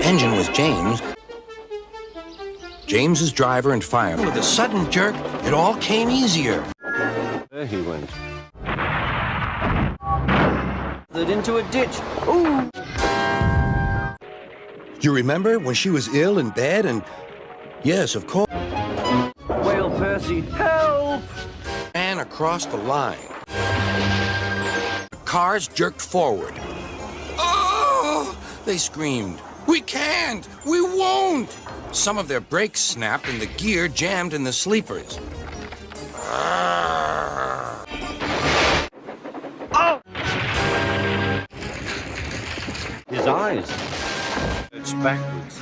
engine was James. James's driver and fireman. With a sudden jerk, it all came easier. There he went. Into a ditch. Ooh! You remember when she was ill in bed and... Yes, of course. Whale Percy, help! Ran across the line. The cars jerked forward. Oh! They screamed. We can't! We won't! Some of their brakes snapped and the gear jammed in the sleepers. Oh! His eyes. It's backwards.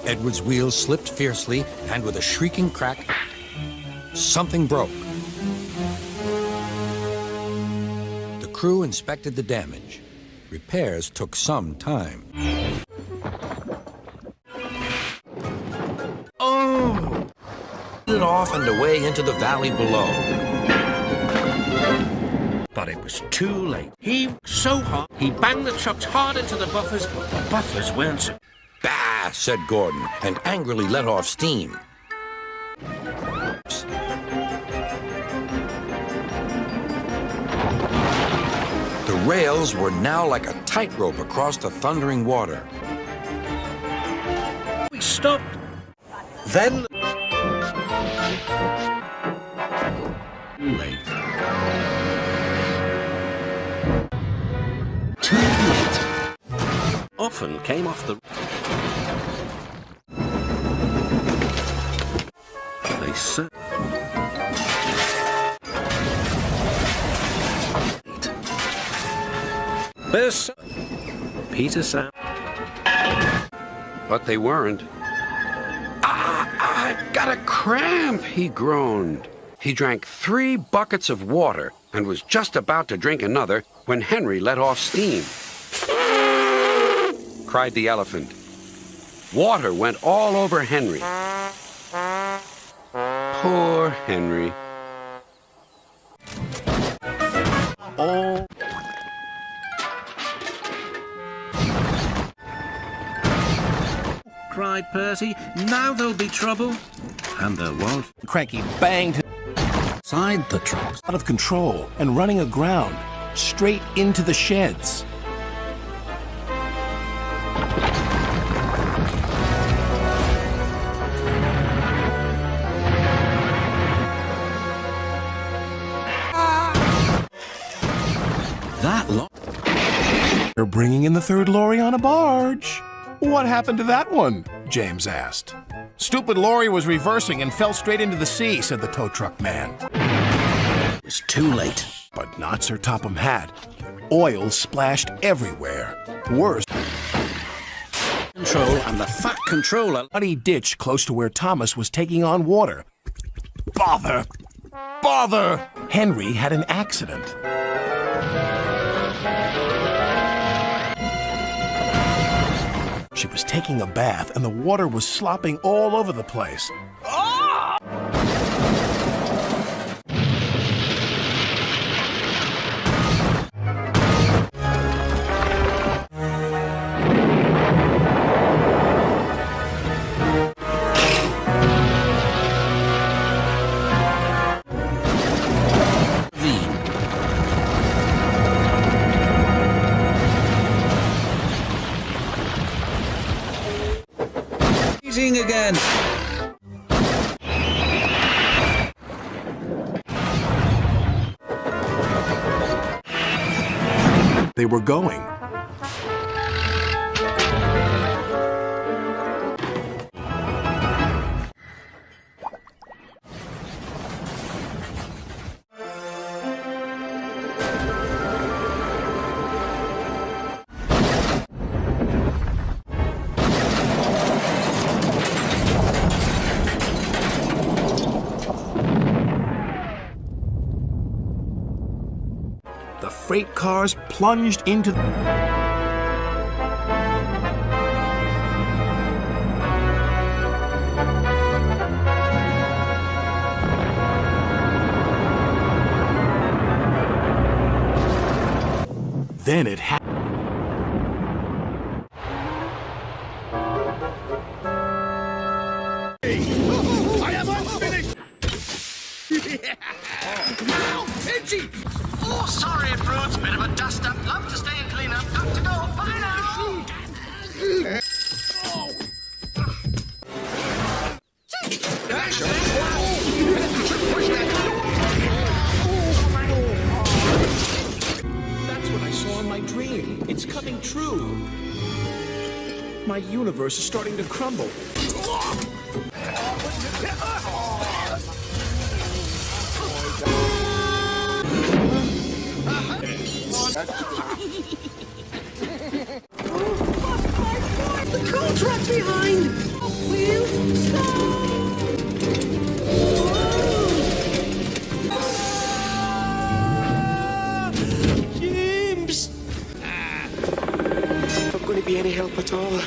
Edward's wheels slipped fiercely, and with a shrieking crack, something broke. The crew inspected the damage. Repairs took some time. Oh! It off and away into the valley below. But it was too late. He so hard, he banged the trucks hard into the buffers, but the buffers weren't so... Bah! Said Gordon, and angrily let off steam. The rails were now like a tightrope across the thundering water. We stopped. Then... Too late. Too late. Often came off the... They said... This... Peter Sam... But they weren't. I've got a cramp, he groaned. He drank 3 buckets of water and was just about to drink another when Henry let off steam. Cried the elephant. Water went all over Henry. Poor Henry. Oh... cried Percy. Now there'll be trouble. And there was. Cranky banged Side the trucks. out of control and running aground, straight into the sheds. That lot. They're bringing in the third lorry on a barge. What happened to that one? James asked. Stupid lorry was reversing and fell straight into the sea, said the tow truck man. It was too late. But not Sir Topham Hatt. Oil splashed everywhere. Worse, Control and the fat controller. muddy ditch close to where Thomas was taking on water. Bother! Bother! Henry had an accident. She was taking a bath and the water was slopping all over the place. Again. They were going. The freight cars plunged into Then it happened. saw in my dream. It's coming true. My universe is starting to crumble. The coal truck behind! Wheels, stop! James! If I'm going to be any help at all.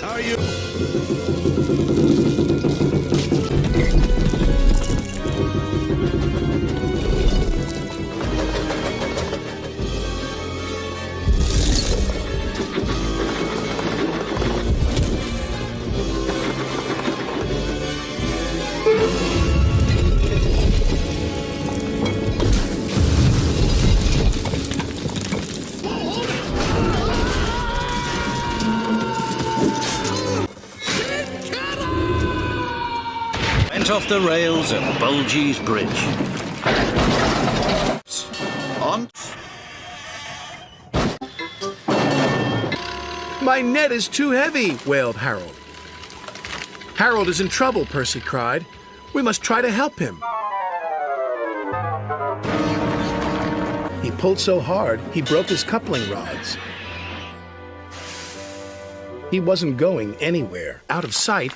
How are you? Went off the rails at Bulgy's Bridge. On. My net is too heavy, wailed Harold. Harold is in trouble, Percy cried. We must try to help him. He pulled so hard, he broke his coupling rods. He wasn't going anywhere, out of sight,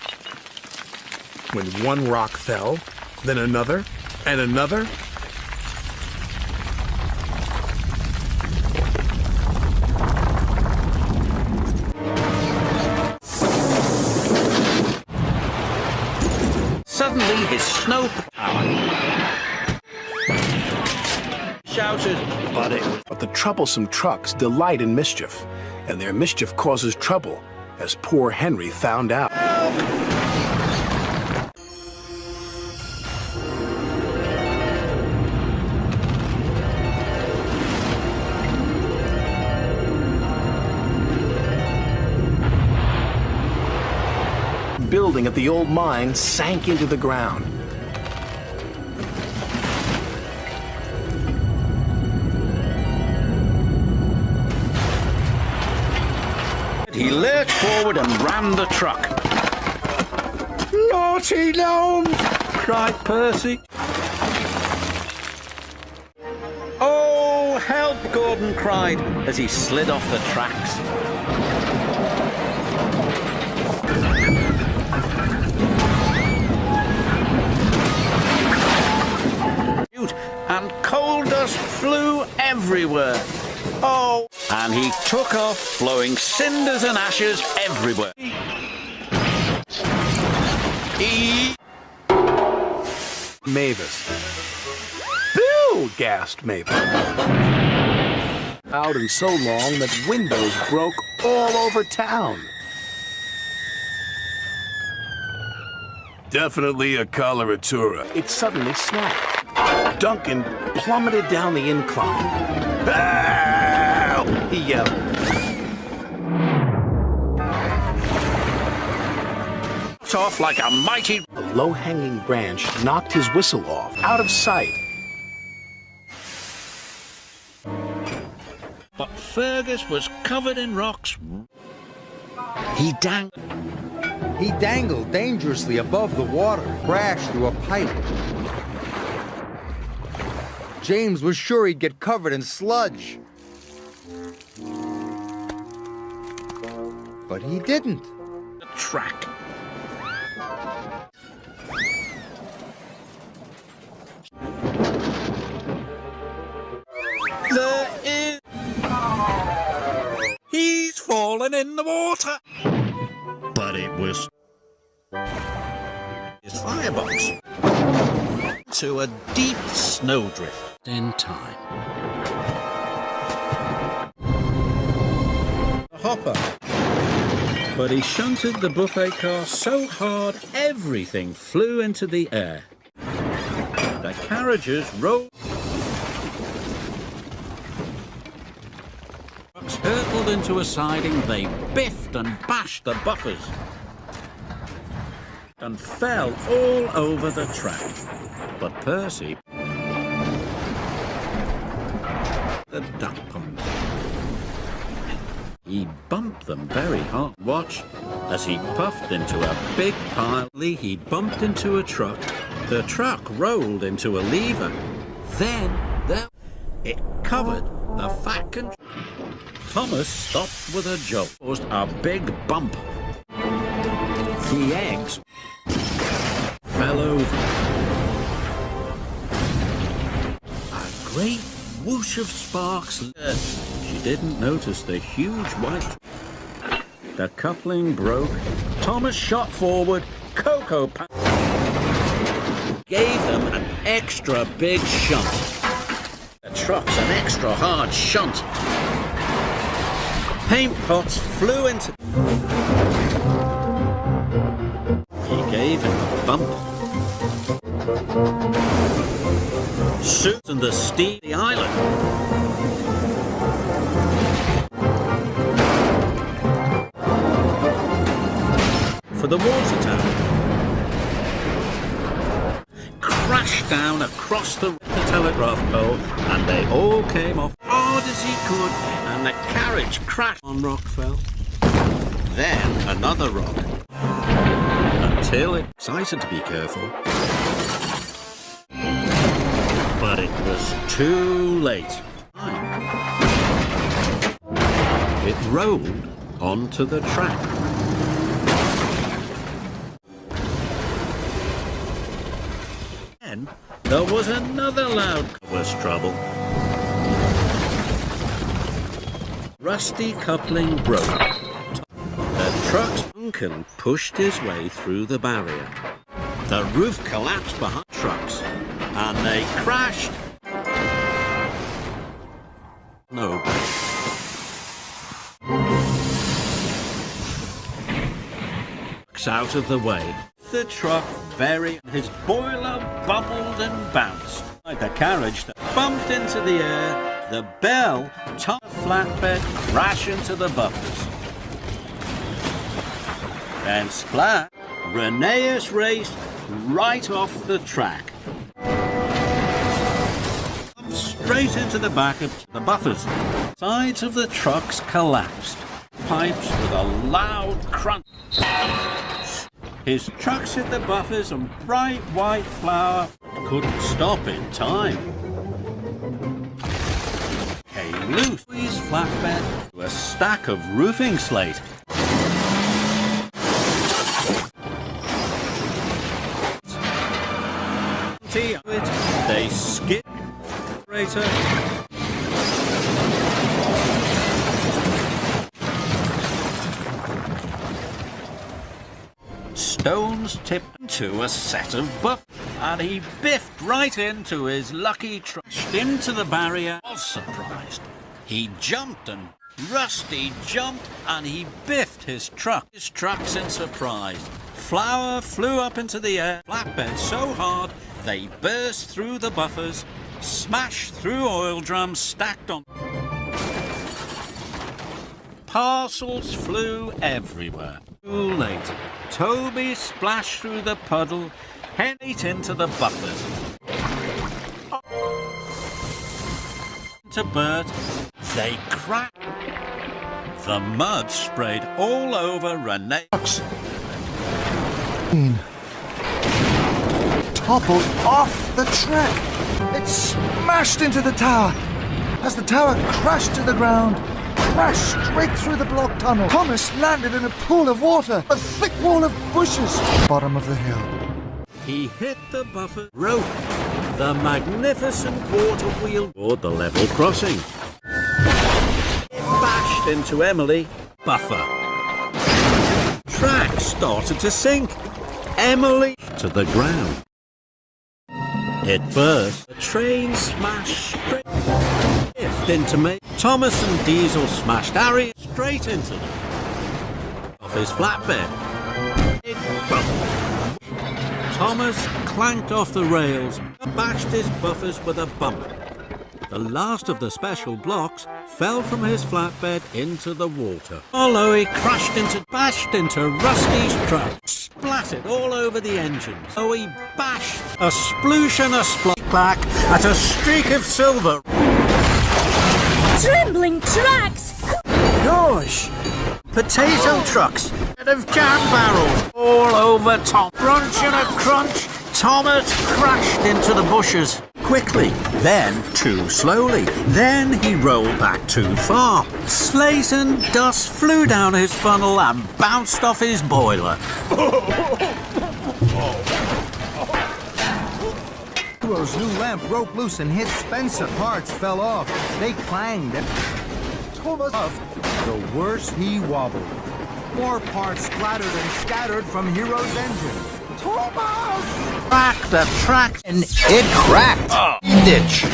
when one rock fell, then another, and another. Suddenly his snow power shouted, But the troublesome trucks delight in mischief, and their mischief causes trouble, as poor Henry found out. Building at the old mine sank into the ground. he lurched forward and rammed the truck. Naughty gnomes! Cried Percy. Oh, help, Gordon cried as he slid off the tracks. And coal dust flew everywhere. Oh, and he took off, blowing cinders and ashes everywhere. Mavis. Bill! Gasped Mavis. Out and so long that windows broke all over town. Definitely a coloratura. It suddenly snapped. Duncan plummeted down the incline. Help! He yelled. Off like a mighty... A low-hanging branch knocked his whistle off, out of sight. But Fergus was covered in rocks. He dangled dangerously above the water, crashed through a pipe. James was sure he'd get covered in sludge. But he didn't. The track. There is... He's fallen in the water. But it was... his firebox. To a deep snowdrift in time. A hopper. But he shunted the buffet car so hard everything flew into the air. The carriages rolled. Trucks hurtled into a siding, they biffed and bashed the buffers and fell all over the track. But Percy... the duck pond. He bumped them very hard. Watch as he puffed into a big pile. He bumped into a truck. The truck rolled into a lever. Then it covered the fat control. Thomas stopped with a jolt. Caused a big bump. The eggs fell over. A great whoosh of sparks. She didn't notice the huge white. The coupling broke. Thomas shot forward. Coco gave them an extra big shunt. The truck's an extra hard shunt. Paint pots flew into. He gave him a bump. Suits and the steep the island. For the water tower. Crashed down across the telegraph pole, and they all came off hard as he could, and the carriage crashed on rock fell. Then another rock. Until it decided to be careful. But it was too late. It rolled onto the track. Then there was another loud trouble. Rusty coupling broke. The truck's uncle pushed his way through the barrier. The roof collapsed behind trucks, and they crashed. No. Out of the way. The truck his boiler bubbled and bounced. Like the carriage that bumped into the air, the bell topped the flatbed, crashed into the buffers. Then splat, Rheneas raced right off the track. Straight into the back of the buffers. Sides of the trucks collapsed. Pipes with a loud crunch. His trucks hit the buffers and bright white flour couldn't stop in time. Came loose his flatbed to a stack of roofing slate. They skipped the stones tipped into a set of buffers, and he biffed right into his lucky truck. Into the barrier, was surprised. He jumped and Rusty jumped, and he biffed his truck. His trucks in surprise. Flour flew up into the air, flatbed so hard they burst through the buffers, smashed through oil drums stacked on. Parcels flew everywhere. Too late. Toby splashed through the puddle, headed into the buffers. To Bert, they cracked. The mud sprayed all over Renee. Toppled off the track. It smashed into the tower. As the tower crashed to the ground, crashed straight through the block tunnel. Thomas landed in a pool of water, a thick wall of bushes, bottom of the hill. He hit the buffer rope. The magnificent water wheel toward the level crossing. It bashed into Emily. Buffer. Track started to sink. Emily to the ground. It burst. The train smashed straight into me. Thomas and Diesel smashed Harry straight into them. Off his flatbed. It bumped. Thomas clanked off the rails and bashed his buffers with a bump. The last of the special blocks fell from his flatbed into the water. Although he bashed into Rusty's truck, splattered all over the engines. Oh, he bashed a sploosh and a splash back at a streak of silver. Trembling tracks! Gosh! Potato trucks instead of jam barrels all over Tom. Crunch and a crunch. Thomas crashed into the bushes quickly, then too slowly. Then he rolled back too far. Slate and dust flew down his funnel and bounced off his boiler. Hero's new lamp broke loose and hit Spencer. Parts fell off. They clanged and Thomas puffed. The worse he wobbled. More parts splattered and scattered from Hero's engine. Thomas! Crack the track And it cracked. Ditch.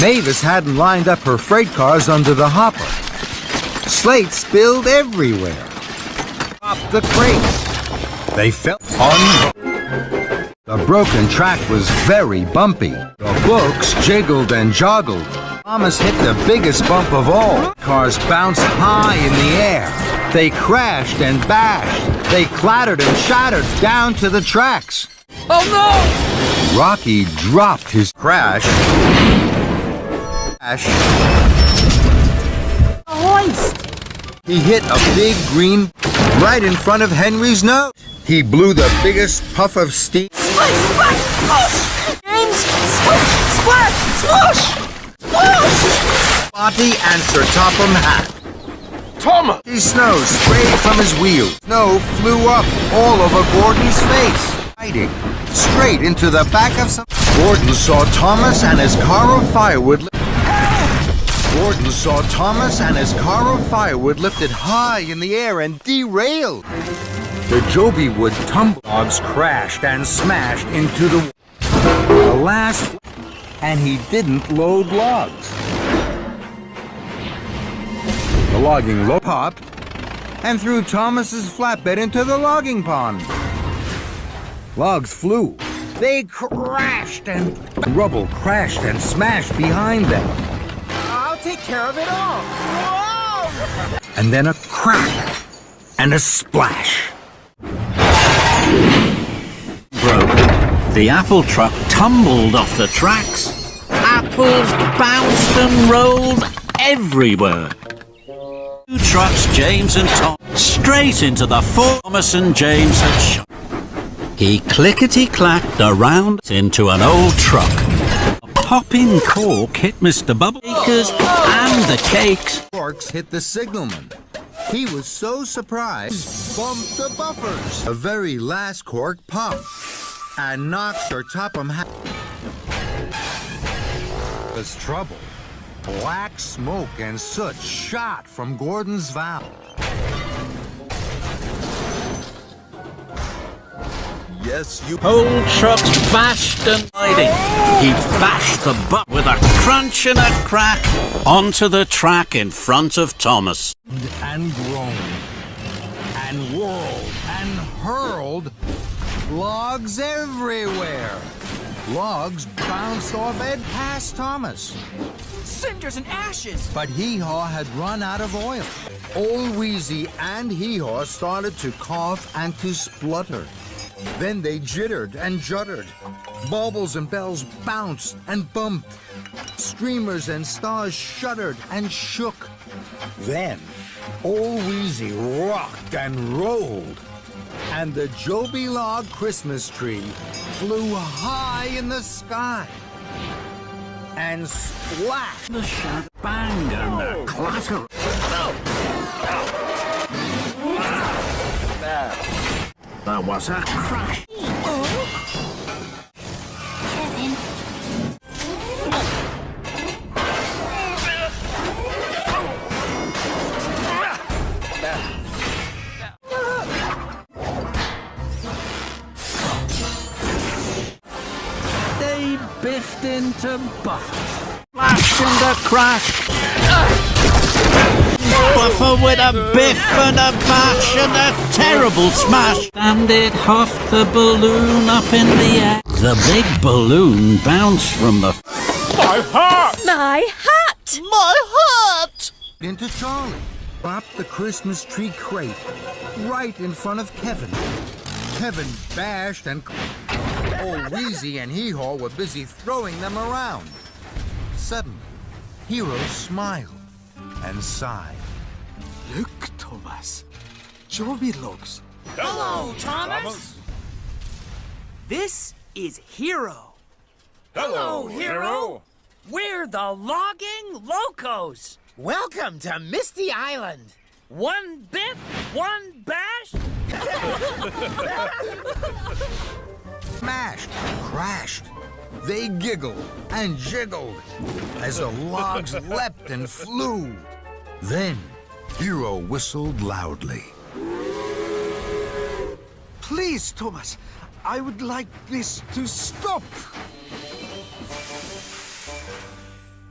Mavis hadn't lined up her freight cars under the hopper. Slate spilled everywhere. Dropped the crates. They fell on. The broken track was very bumpy. The books jiggled and joggled. Thomas hit the biggest bump of all. Cars bounced high in the air. They crashed and bashed. They clattered and shattered down to the tracks. Oh no! Rocky dropped his crash. Hoist! He hit a big green right in front of Henry's nose. He blew the biggest puff of steam. Splash! Splash! Splash! James! Splash! Splash! Splash! Splash! Spotty and Sir Topham Hatt. Thomas! The snow sprayed from his wheels. Snow flew up all over Gordon's face, hiding straight into the back of some. Gordon saw Thomas and his car of firewood. Gordon saw Thomas and his car of firewood lifted high in the air and derailed. The Joby wood tumble logs crashed and smashed into the last, and he didn't load logs. The logging load popped and threw Thomas's flatbed into the logging pond. Logs flew. They crashed and rubble crashed and smashed behind them. I'll take care of it all! Whoa! And then a crack and a splash. broke. The apple truck tumbled off the tracks. Apples bounced and rolled everywhere. Two trucks, James and Tom, straight into the Ford Thomas and James had shot. He clickety-clacked around into an old truck. A popping cork hit Mr. Bubbleakers and the cakes. Corks hit the signalman. He was so surprised, bumped the buffers. The very last cork popped and knocked Sir Topham Hatt. Was trouble. Black smoke and soot shot from Gordon's valve. Yes, you. Old trucks bashed and sliding. He bashed the butt with a crunch and a crack onto the track in front of Thomas. And groaned and whirled and hurled. Logs everywhere. Logs bounced off and past Thomas. Cinders and ashes! But Hee-Haw had run out of oil. Old Wheezy and Hee-Haw started to cough and to splutter. Then they jittered and juddered. Baubles and bells bounced and bumped. Streamers and stars shuddered and shook. Then Old Wheezy rocked and rolled. And the Joby Log Christmas tree flew high in the sky. And splashed. The shadow bang and the clatter. There was a crash. Kevin. They biffed into Buffer. Flash and a crash. Buffer with a biff and a bash and a terrible smash. And it huffed the balloon up in the air. The big balloon bounced from the... My hat! My hat! Into Charlie. Dropped the Christmas tree crate right in front of Kevin. Kevin bashed and... Old Wheezy and Hee-Haw were busy throwing them around. Suddenly, Hero smiled and sighed. Look, Thomas. Joby looks. Hello, Thomas. This is Hero. Hello, Hero. We're the Logging Locos. Welcome to Misty Island. One biff, one bash. Smashed, crashed. They giggled and jiggled as the logs leapt and flew. Then Hero whistled loudly. Please, Thomas, I would like this to stop.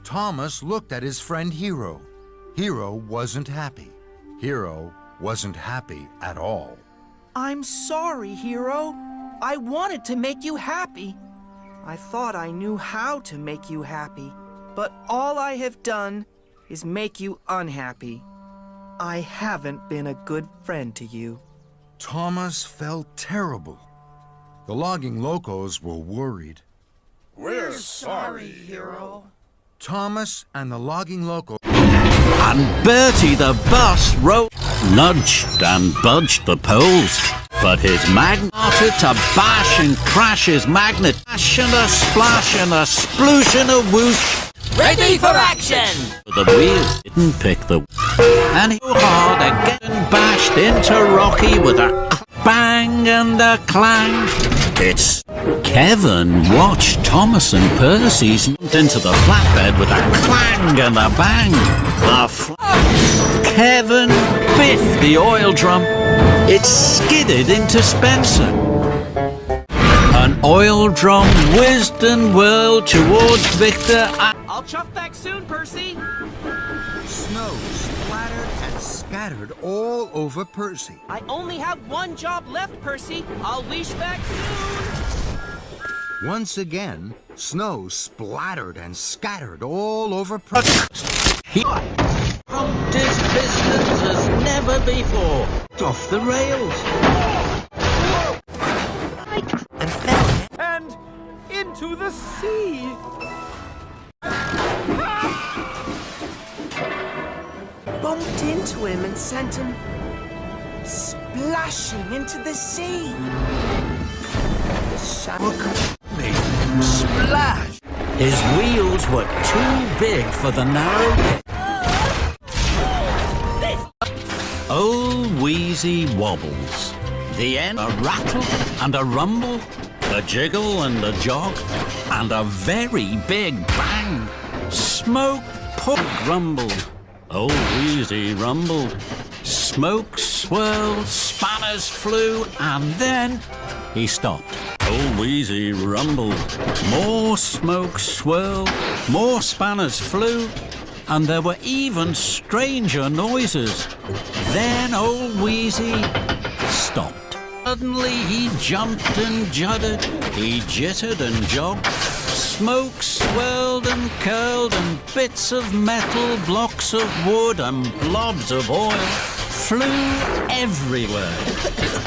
Thomas looked at his friend Hero. Hero wasn't happy. Hero wasn't happy at all. I'm sorry, Hero. I wanted to make you happy. I thought I knew how to make you happy, but all I have done is make you unhappy. I haven't been a good friend to you. Thomas felt terrible. The Logging Locos were worried. We're sorry, Hero. Thomas and the Logging Locos And Bertie the bus nudged and budged the poles. But his magnet started to bash and crash his magnet. Bash and a splash and a sploosh and a whoosh. Ready for action! The wheel didn't pick the and he hard again bashed into Rocky with a bang and a clang. It's Kevin watched Thomas and Percy slipped into the flatbed with a clang and a bang. Kevin biffed the oil drum. It skidded into Spencer. An oil drum whizzed and whirled towards Victor. I'll chuff back soon, Percy. Snow splattered and scattered all over Percy. I only have one job left, Percy. I'll leash back soon. Once again, snow splattered and scattered all over Percy. He pumped his pistons as never before. Off the rails. And into the sea. Bumped into him and sent him splashing into the sea. Splash! His wheels were too big for the narrow pit. Old Wheezy wobbles. The end, a rattle and a rumble, a jiggle and a jog, and a very big bang. Smoke rumbled. Old Wheezy rumbled. Smoke swirled, spanners flew, and then he stopped. Old Wheezy rumbled. More smoke swirled, more spanners flew, and there were even stranger noises. Then Old Wheezy stopped. Suddenly he jumped and juddered, he jittered and jogged. Smoke swirled and curled, and bits of metal, blocks of wood, and blobs of oil flew everywhere.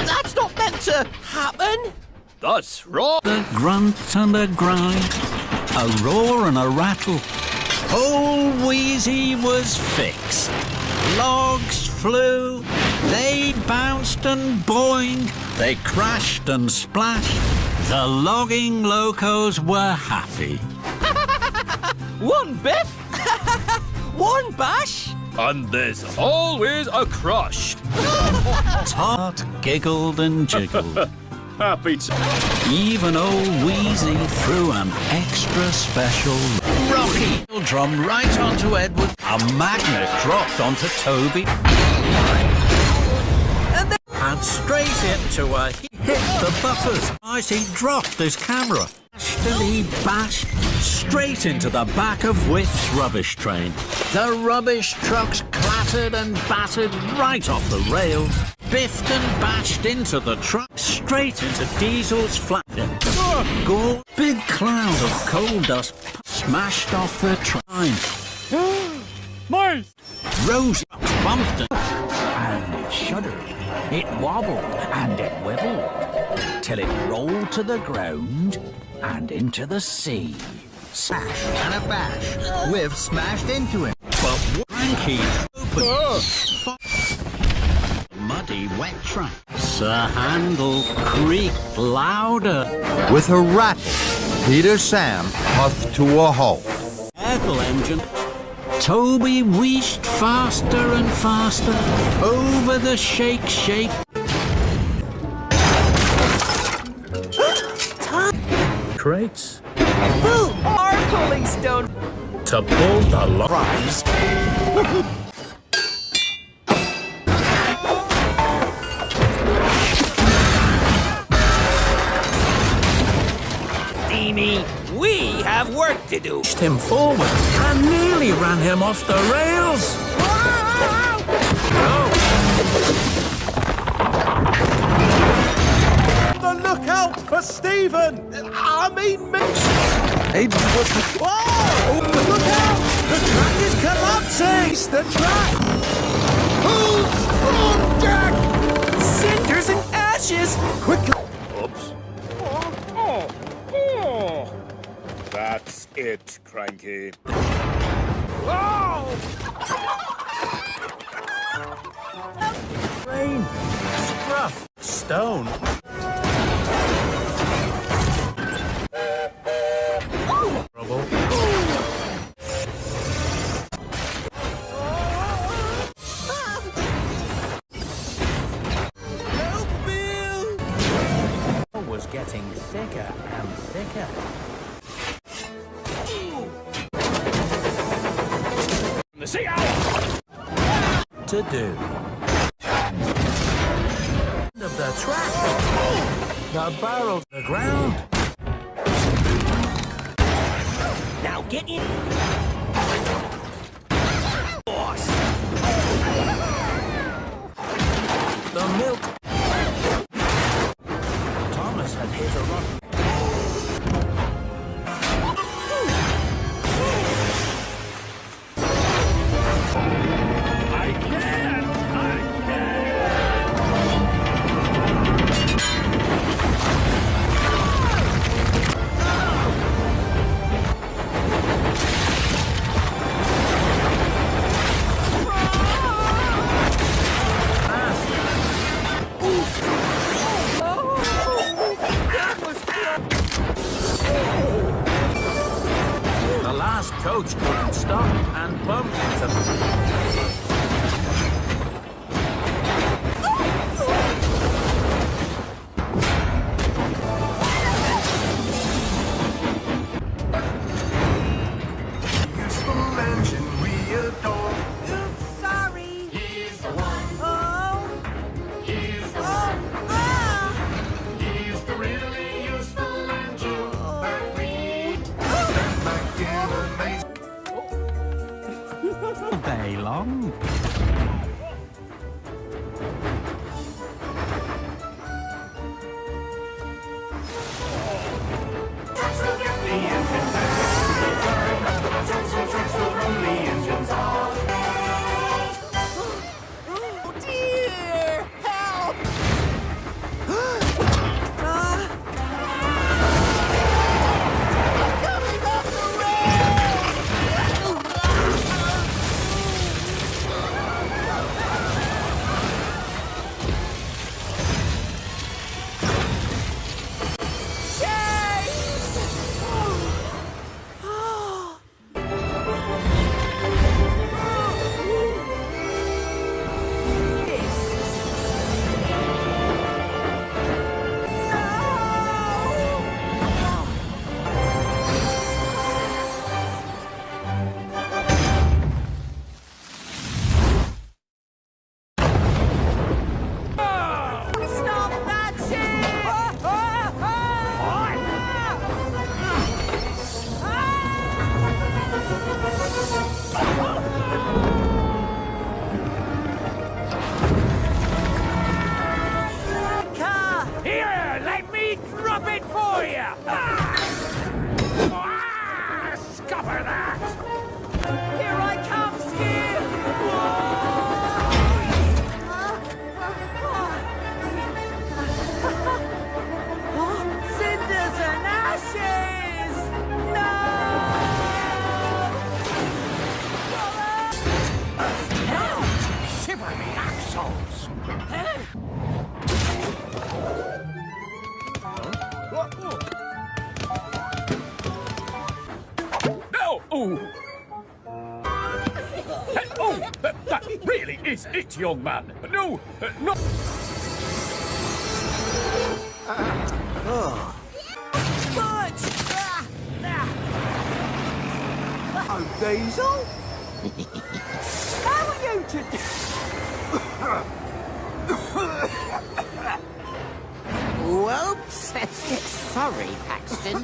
That's not meant to happen. That's wrong. A grunt and a grind, a roar and a rattle. Old Wheezy was fixed. Logs flew, they bounced and boinged, they crashed and splashed. The Logging Locos were happy. One biff, one bash. And there's always a crush. Tot giggled and jiggled. Happy to... Even Old Wheezy threw an extra special Rocky drum right onto Edward. A magnet dropped onto Toby. And straight into a hit the buffers. As he dropped his camera. And he bashed straight into the back of Whiff's rubbish train. The rubbish trucks clattered and battered right off the rails, biffed and bashed into the truck, straight into Diesel's flat. Gore, big cloud of coal dust smashed off the train. Mate! Rose bumped and it shuddered. It wobbled and it wibbled till it rolled to the ground and into the sea. Smash and a bash. Liv smashed into him. But Frankie opened muddy, wet track. Sir Handle creaked louder. With a rattle, Peter Sam puffed to a halt. Careful, engine. Toby wheezed faster and faster over the shake. Crates Boo! Our pulling stone! to pull the lines. Beanie, we have work to do. Pushed him forward and nearly ran him off the rails. Look out for Stephen! I mean Mitch! Whoa! Look out! The track is collapsing! It's the track! Hold strong, Jack! Cinders and ashes! Quickly! Oops. That's it, Cranky. Rain, scruff, stone. Trouble. Was getting thicker and thicker. The sea owl to do. End of the track. The barrel to the ground. Now get in. Boss. The milk. Thomas had hit a rock. The last coach couldn't stop and bumped into Useful engine we adore. Oops, sorry. He's the one. Oh. He's the Oh. Ah. He's the really useful engine that we back in amazing. Day long. Trucks will get the engines and trucks will run the engines off. Oh dear! Help! Coming off the rails! Oh! That really is it, young man. No, no. Oh, Diesel? How are you to... Whoops! Sorry, Paxton.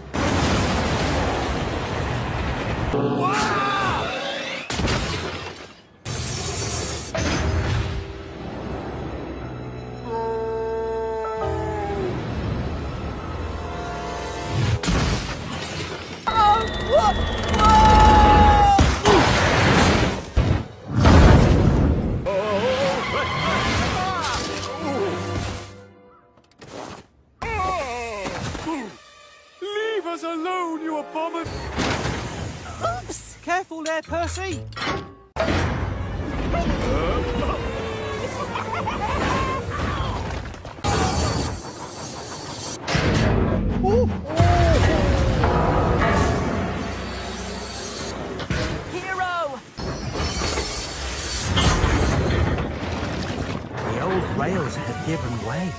Leave us alone, you abominable! Oops! Careful there, Percy. Hero! The old rails had given way.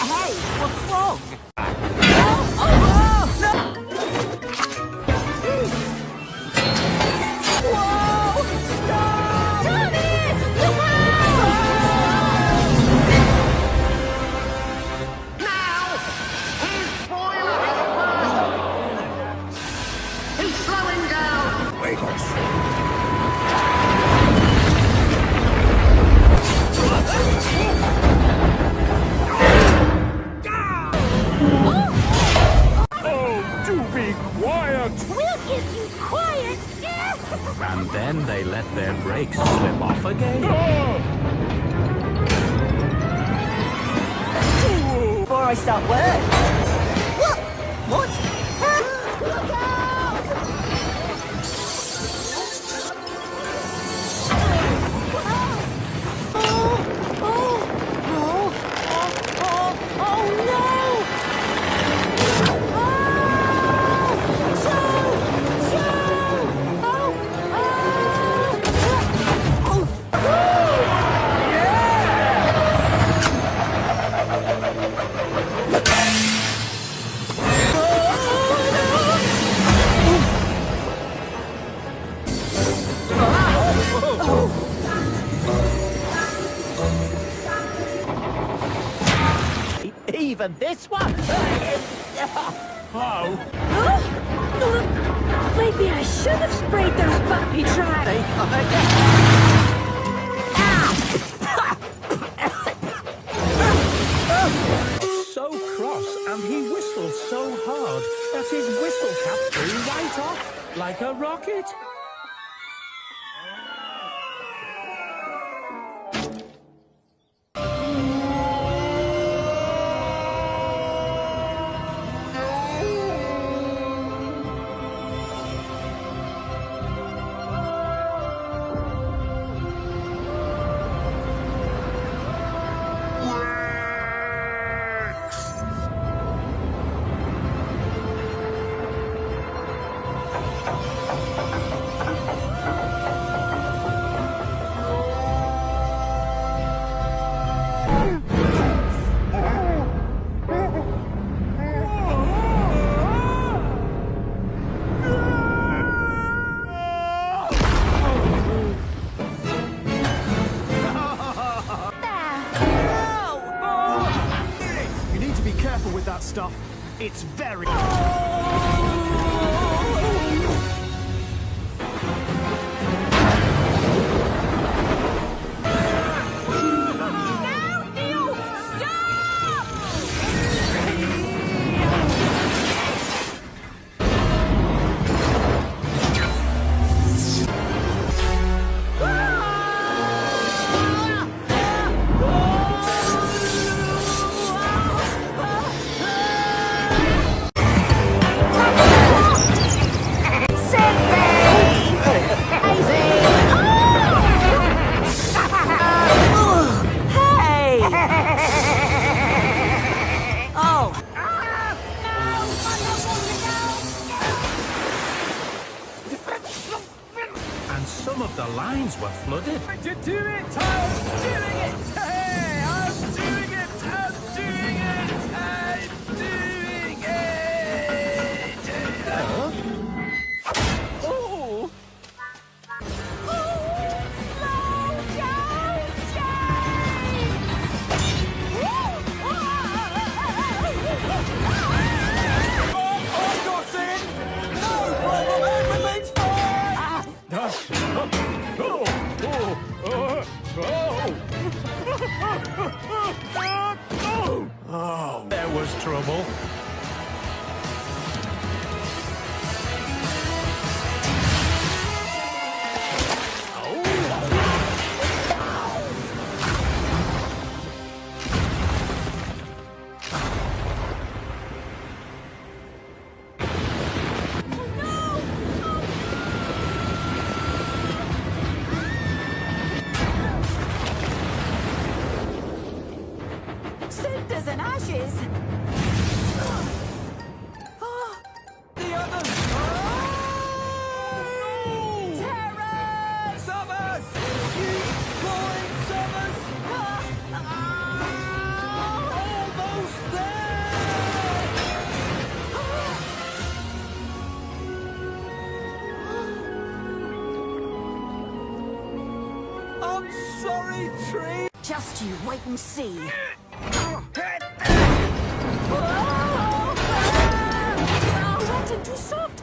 Hey, what's wrong? And then they let their brakes slip off again. Before I start work. What? Look out! Oh no! Even this one? How? Maybe I should have sprayed those puppy tracks. They come again. So cross, and he whistled so hard that his whistle cap flew right off like a rocket. With that stuff, it's very... Some of the lines were flooded. To do it! I'm doing it! Hey, I'm doing it! I'm doing it! I'm doing it! Oh! Oh, there was trouble. Cinders and ashes. The other... Terror! Summers! Keep going, Summers! Almost there! I'm sorry, Tree! Just you wait and see. Wet and too soft.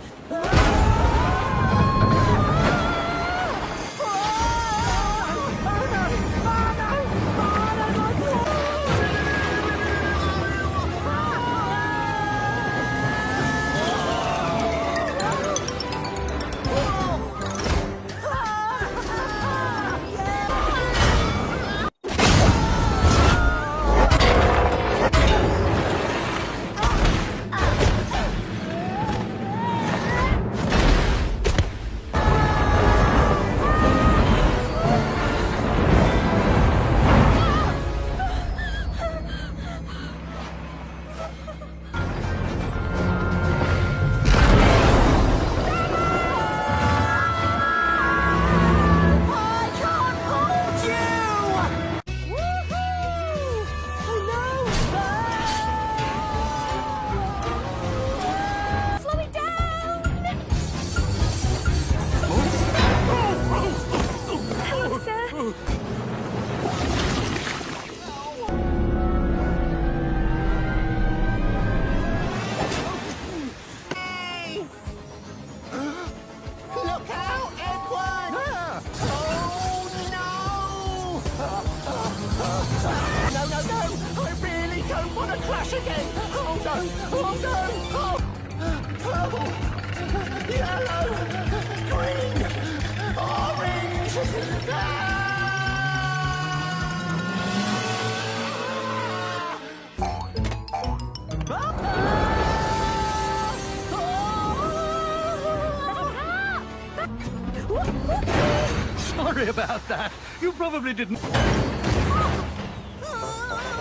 Sorry about that. You probably didn't...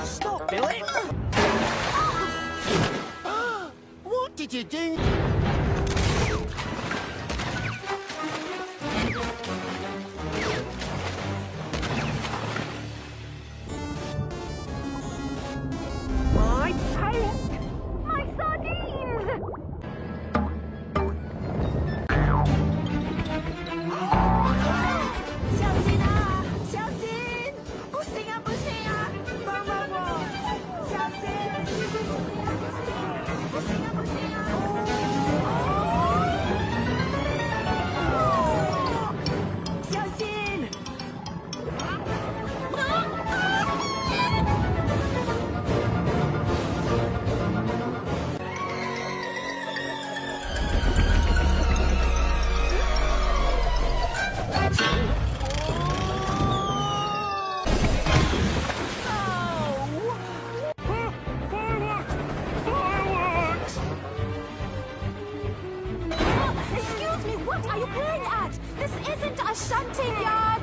Stop, Billy! What did you do? My paint! My sardines! What are you playing at? This isn't a shunting yard!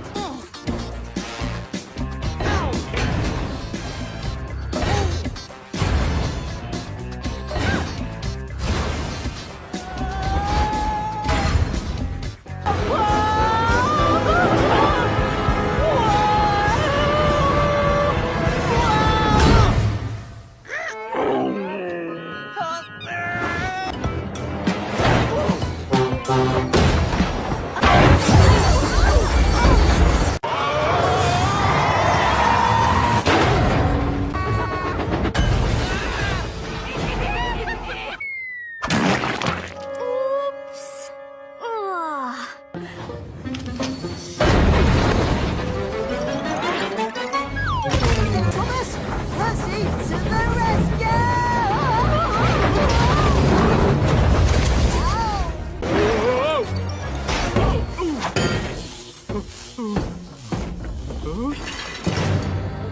Thomas, Percy, to the rescue!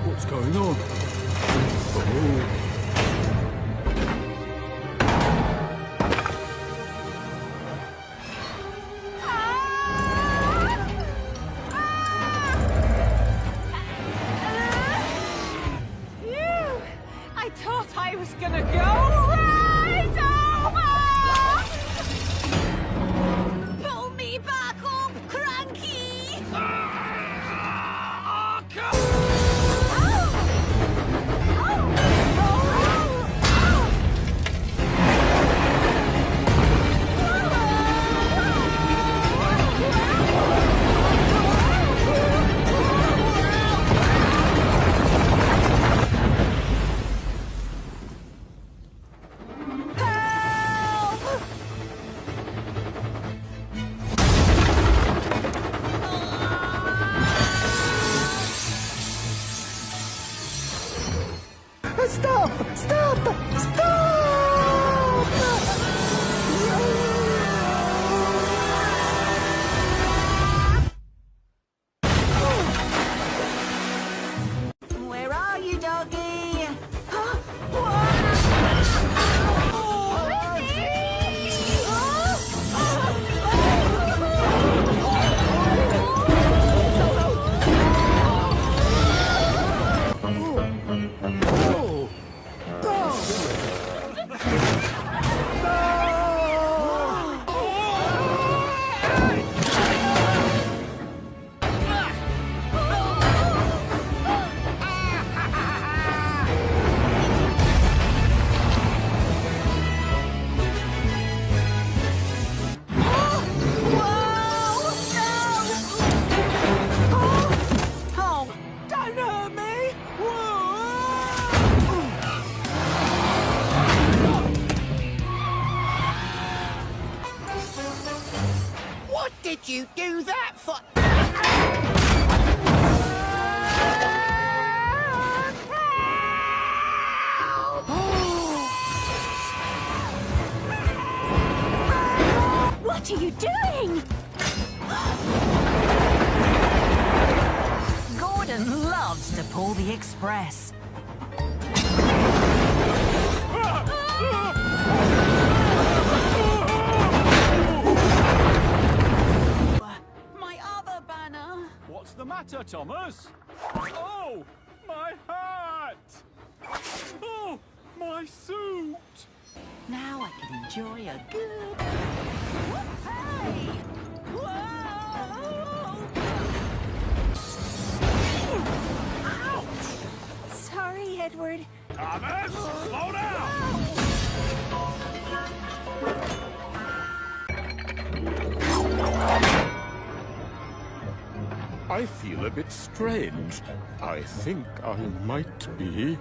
What's going on? Phew! I thought I was gonna go right over! Pull me back up, Cranky! Stop! Stop! Where are you, doggy? Don't hurt me! What did you do that for? What are you doing? Gordon loves to pull the express. My other banner! What's the matter, Thomas? Oh, my hat! Oh, my suit! Now I can enjoy a good... Hey! Whoa! Ouch! Sorry, Edward. Thomas, slow down! I feel a bit strange. I think I might be...